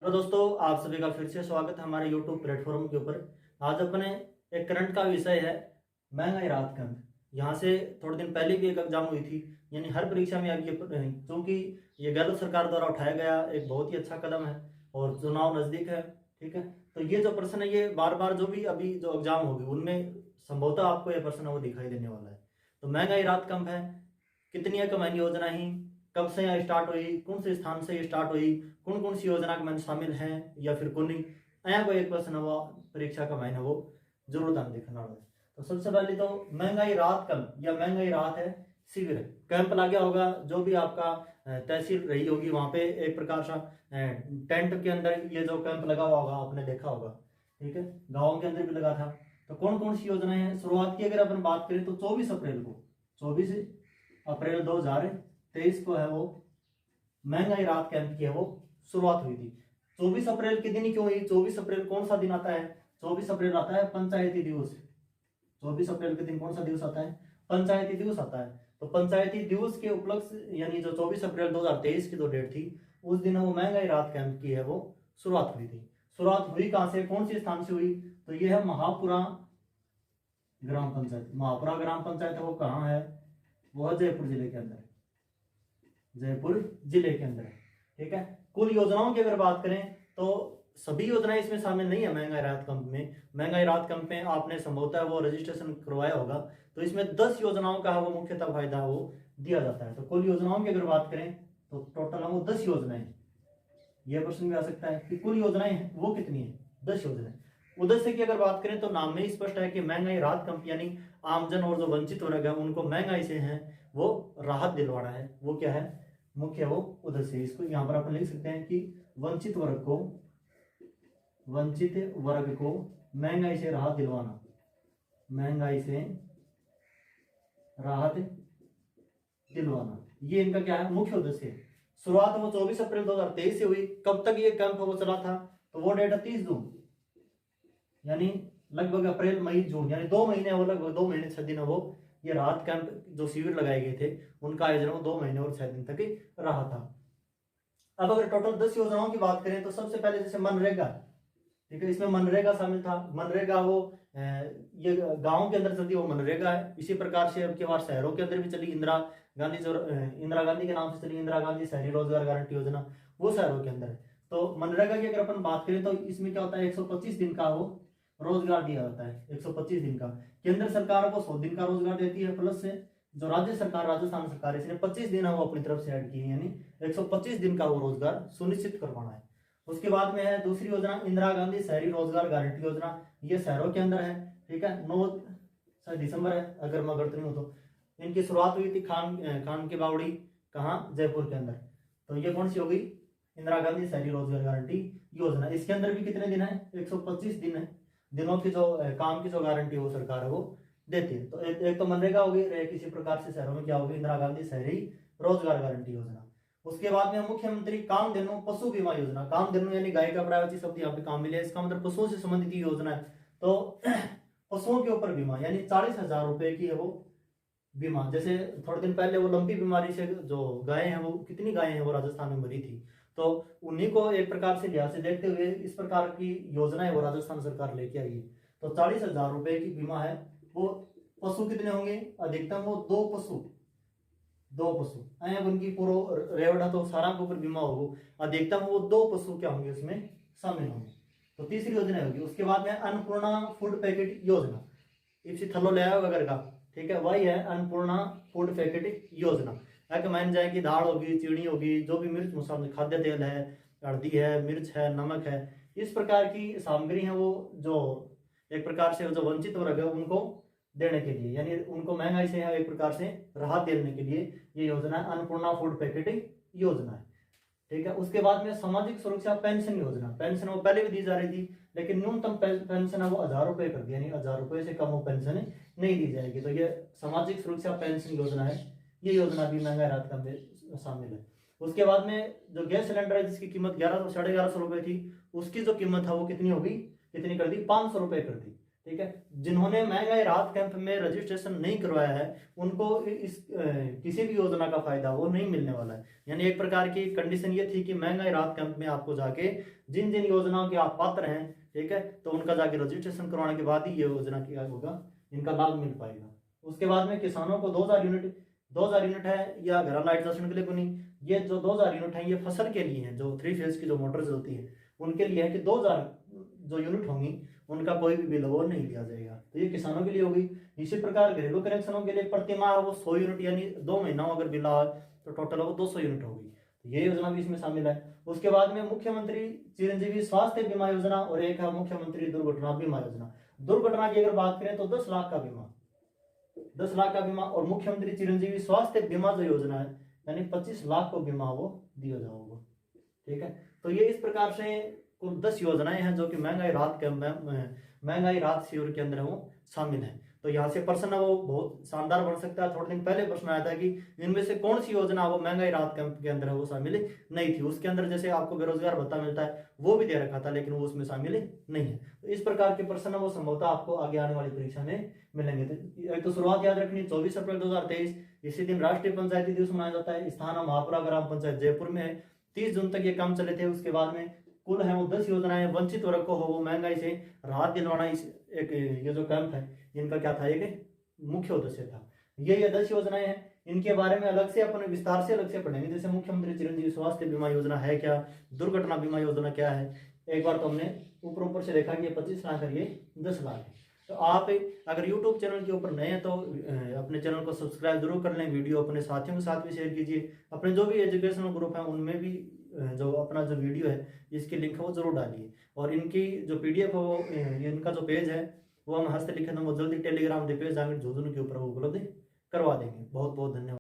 तो दोस्तों, आप सभी का फिर से स्वागत है हमारे YouTube प्लेटफॉर्म के ऊपर। आज अपने एक करंट का विषय है महंगाई राहत कैंप। यहाँ से थोड़े दिन पहले भी एक एग्जाम हुई थी, यानी हर परीक्षा में अब ये क्योंकि ये गहलोत सरकार द्वारा उठाया गया एक बहुत ही अच्छा कदम है और चुनाव नजदीक है। ठीक है, तो ये जो प्रश्न है ये बार बार जो भी अभी जो एग्जाम होगी उनमें संभवतः आपको ये प्रश्न वो दिखाई देने वाला है। तो महंगाई राहत कैंप है, कितनी है कमाई योजना ही, कब से यहाँ स्टार्ट हुई, कौन से स्थान से ये स्टार्ट हुई, कौन कौन सी योजना में शामिल हैं या फिर कौन नहीं, यहाँ को एक प्रश्न वो परीक्षा का महीना वो जरूर ध्यान देखना है। तो सबसे पहले तो महंगाई राहत कैंप या महंगाई राहत है शिविर कैंप लगा होगा, जो भी आपका तहसील रही होगी वहां पे एक प्रकार सा टेंट के अंदर ये जो कैंप लगा हुआ होगा आपने देखा होगा। ठीक है, गाँव के अंदर भी लगा था। तो कौन कौन सी योजनाएं हैं, शुरुआत की अगर अपन बात करें तो 24 अप्रैल को, 24 अप्रैल 2023 को है वो महंगाई राहत कैंप की है वो शुरुआत हुई थी। 24 अप्रैल के दिन ही क्यों हुई? 24 अप्रैल कौन सा दिन आता है? 24 अप्रैल आता है पंचायती दिवस। 24 अप्रैल के दिन कौन सा दिवस आता है? पंचायती दिवस आता है। तो पंचायती दिवस के उपलक्ष्य यानी जो 24 अप्रैल 2023 की जो डेट थी उस दिन वो महंगाई राहत कैंप की है वो शुरुआत हुई थी। शुरुआत हुई कहां से, कौन सी स्थान से हुई? तो ये है महापुरा ग्राम पंचायत। महापुरा ग्राम पंचायत है वो कहाँ है? वो है जयपुर जिले के अंदर, जयपुर जिले के अंदर। ठीक है, कुल योजनाओं की अगर बात करें तो सभी योजनाएं इसमें शामिल नहीं है महंगाई राहत कैंप में। महंगाई राहत कैंप में आपने संभवतः वो रजिस्ट्रेशन करवाया होगा, तो इसमें 10 योजनाओं का वो मुख्यतः फायदा वो दिया जाता है। तो कुल योजनाओं की अगर बात करें तो टोटल है वो 10 योजनाएं। यह प्रश्न भी आ सकता है कि कुल योजनाएं वो कितनी है? 10 योजनाएं। उद्देश्य की अगर बात करें तो नाम में ही स्पष्ट है कि महंगाई राहत कैंप यानी आमजन और जो वंचित वर्ग है उनको महंगाई से है वो राहत दिलवाना है। वो क्या है मुख्य वो उद्देश्य? इसको यहां पर अपन लिख सकते हैं कि वंचित वर्ग को महंगाई से राहत दिलवाना, महंगाई से राहत दिलवाना, ये इनका क्या है मुख्य उद्देश्य है। शुरुआत वो 24 अप्रैल 2023 से हुई। कब तक ये कैंप वो चला था? तो वो डेट है 30 जून, यानी लगभग अप्रैल मई जून यानी 2 महीने, वो लगभग 2 महीने 6 दिन वो ये राहत कैंप जो शिविर लगाए गए थे उनका आयोजन वो 2 महीने और 6 दिन तक ही रहा था। अब अगर टोटल 10 योजनाओं की बात करें तो सबसे पहले जैसे मनरेगा, ठीक है, इसमें मनरेगा शामिल था। मनरेगा वो ये गांव के अंदर चलती वो मनरेगा है। इसी प्रकार से अब की बार शहरों के अंदर भी चली इंदिरा गांधी, जो इंदिरा गांधी के नाम से चली इंदिरा गांधी शहरी रोजगार गारंटी योजना, वो शहरों के अंदर है। तो मनरेगा की अगर अपन बात करें तो इसमें क्या होता है, 125 दिन का वो रोजगार दिया जाता है। 125 दिन का केंद्र सरकार को 100 दिन का रोजगार देती है, प्लस से जो राज्य सरकार राजस्थान सरकार इसने 25 दिन है वो अपनी तरफ से ऐड किए, यानी 125 दिन का वो रोजगार सुनिश्चित करवाना है। उसके बाद में है दूसरी योजना इंदिरा गांधी शहरी रोजगार गारंटी योजना। ये शहरों के अंदर है। ठीक है, 9 दिसंबर है अगर मैं गलत नहीं हूं तो इनकी शुरुआत हुई थी खान की बावड़ी, कहाँ? जयपुर के अंदर। तो ये कौन सी होगी? इंदिरा गांधी शहरी रोजगार गारंटी योजना। इसके अंदर भी कितने दिन है? 125 दिन है। दिनों की जो काम की जो गारंटी वो सरकार है वो देती है। तो एक तो मनरेगा होगी, एक इसी प्रकार से शहरों में क्या होगी? इंदिरा गांधी शहरी रोजगार गारंटी योजना। उसके बाद में मुख्यमंत्री कामधेनु पशु बीमा योजना। कामधेनु यानी गाय का प्रायवाची शब्द यहाँ पे काम मिले, इसका मतलब पशुओं से संबंधित योजना है। तो पशुओं के ऊपर बीमा यानी 40,000 रुपए की है वो बीमा। जैसे थोड़े दिन पहले वो लंपी बीमारी से जो गाय हैं वो कितनी गायें हैं वो राजस्थान में मरी थी, तो उन्हीं को एक प्रकार से लिहाज से देखते हुए इस प्रकार की योजनाएं वो राजस्थान सरकार लेके आई है। तो 40,000 रुपए की बीमा है वो। पशु कितने होंगे? अधिकतम वो 2 पशु आए उनकी पूरा रेवड़ा तो सारा के ऊपर बीमा होगा। अधिकतम वो 2 पशु क्या होंगे उसमें शामिल होंगे। तो तीसरी योजना होगी। उसके बाद में अन्नपूर्णा फूड पैकेट योजना, इसी थलो ले आयो अगर का, ठीक है, वही है अन्नपूर्णा फूड पैकेट योजना। अगर मान जाए कि दाल होगी, चीनी होगी, जो भी मिर्च मसाले, खाद्य तेल है, हल्दी है, मिर्च है, नमक है, इस प्रकार की सामग्री है वो जो एक प्रकार से जो वंचित वर्ग है उनको देने के लिए, यानी उनको महंगाई से एक प्रकार से राहत देने के लिए ये योजना अन्नपूर्णा फूड पैकेट योजना है। ठीक है, उसके बाद में सामाजिक सुरक्षा पेंशन योजना। पेंशन वो पहले भी दी जा रही थी, लेकिन न्यूनतम पेंशन है वो 1,000 रुपए कर दी, यानी 1,000 रुपए से कम वो पेंशन नहीं दी जाएगी। तो ये सामाजिक सुरक्षा पेंशन योजना है, ये योजना भी महंगाई राहत कैंप में शामिल है। उसके बाद में जो गैस सिलेंडर है जिसकी कीमत 1100 1150 रुपए थी, उसकी जो कीमत है वो कितनी होगी, कितनी कर दी? 500 रुपए कर दी। ठीक है। जिन्होंने महंगाई राहत कैंप में रजिस्ट्रेशन नहीं करवाया है उनको इस किसी भी योजना का फायदा वो नहीं मिलने वाला है। यानी एक प्रकार की कंडीशन ये थी कि महंगाई राहत कैंप में आपको जाके जिन जिन योजनाओं के आप पात्र हैं, ठीक है, तो उनका जाके रजिस्ट्रेशन करवाने के बाद ही ये योजना क्या होगा, इनका लाभ मिल पाएगा। उसके बाद में किसानों को 2000 यूनिट है या घर लाइट दर्शन के लिए को नहीं, ये जो 2000 यूनिट है ये फसल के लिए है, जो 3 फेज की जो मोटर चलती है उनके लिए है कि 2000 जो यूनिट होंगी उनका कोई भी बिल वो नहीं लिया जाएगा। तो ये किसानों के लिए होगी। इसी प्रकार घरेलू कनेक्शनों के लिए प्रति माह वो 100 यूनिट यानी 2 महीनों अगर बिल आए तो टोटल वो 200 यूनिट होगी। तो ये योजना भी इसमें शामिल है। उसके बाद में मुख्यमंत्री चिरंजीवी स्वास्थ्य बीमा योजना और एक है मुख्यमंत्री दुर्घटना बीमा योजना। दुर्घटना की अगर बात करें तो 10 लाख का बीमा, 10 लाख का बीमा, और मुख्यमंत्री चिरंजीवी स्वास्थ्य बीमा जो योजना है यानी 25 लाख को बीमा वो दिया जाएगा। ठीक है। तो ये इस प्रकार से कुल 10 योजनाएं हैं जो कि महंगाई राहत शिविर के अंदर वो शामिल है। तो यहाँ से प्रश्न वो बहुत शानदार बन सकता है। थोड़े दिन पहले प्रश्न आया था कि इनमें से कौन सी योजना वो महंगाई राहत कैंप के अंदर है वो शामिल नहीं थी। उसके अंदर जैसे आपको बेरोजगार भत्ता मिलता है वो भी दे रखा था लेकिन वो उसमें शामिल नहीं है। तो इस प्रकार के प्रश्न वो संभवतः आपको आगे आने वाली परीक्षा में मिलेंगे। एक तो शुरुआत याद रखनी, 24 अप्रैल 2023 इसी दिन राष्ट्रीय पंचायती दिवस मनाया जाता है। स्थान महापुरा ग्राम पंचायत जयपुर में है। 30 जून तक ये काम चले थे। उसके बाद में कुल है वो 10 योजनाएं वंचित वर्ग को हो वो महंगाई से राहत दिलवाना। इस एक ये जो कैंप है इनका क्या था, एक मुख्य उद्देश्य था। ये 10 योजनाएं हैं, इनके बारे में अलग से अपन विस्तार से अलग से पढ़ेंगे। जैसे मुख्यमंत्री चिरंजीवी स्वास्थ्य बीमा योजना है क्या, दुर्घटना बीमा योजना क्या है। एक बार तो हमने ऊपर से देखा कि ये 25 लाख है, ये 10 लाख है। तो आप अगर YouTube चैनल के ऊपर नए हैं तो अपने चैनल को सब्सक्राइब जरूर कर लें। वीडियो अपने साथियों के साथ भी शेयर कीजिए। अपने जो भी एजुकेशनल ग्रुप है उनमें भी जो अपना जो वीडियो है इसकी लिंक है वो जरूर डालिए। और इनकी जो PDF है वो इनका जो पेज है वो हम हस्तलिखित वो जल्दी टेलीग्राम पे जाकर झुंझुनू के ऊपर वो उपलब्ध करवा देंगे। बहुत बहुत धन्यवाद।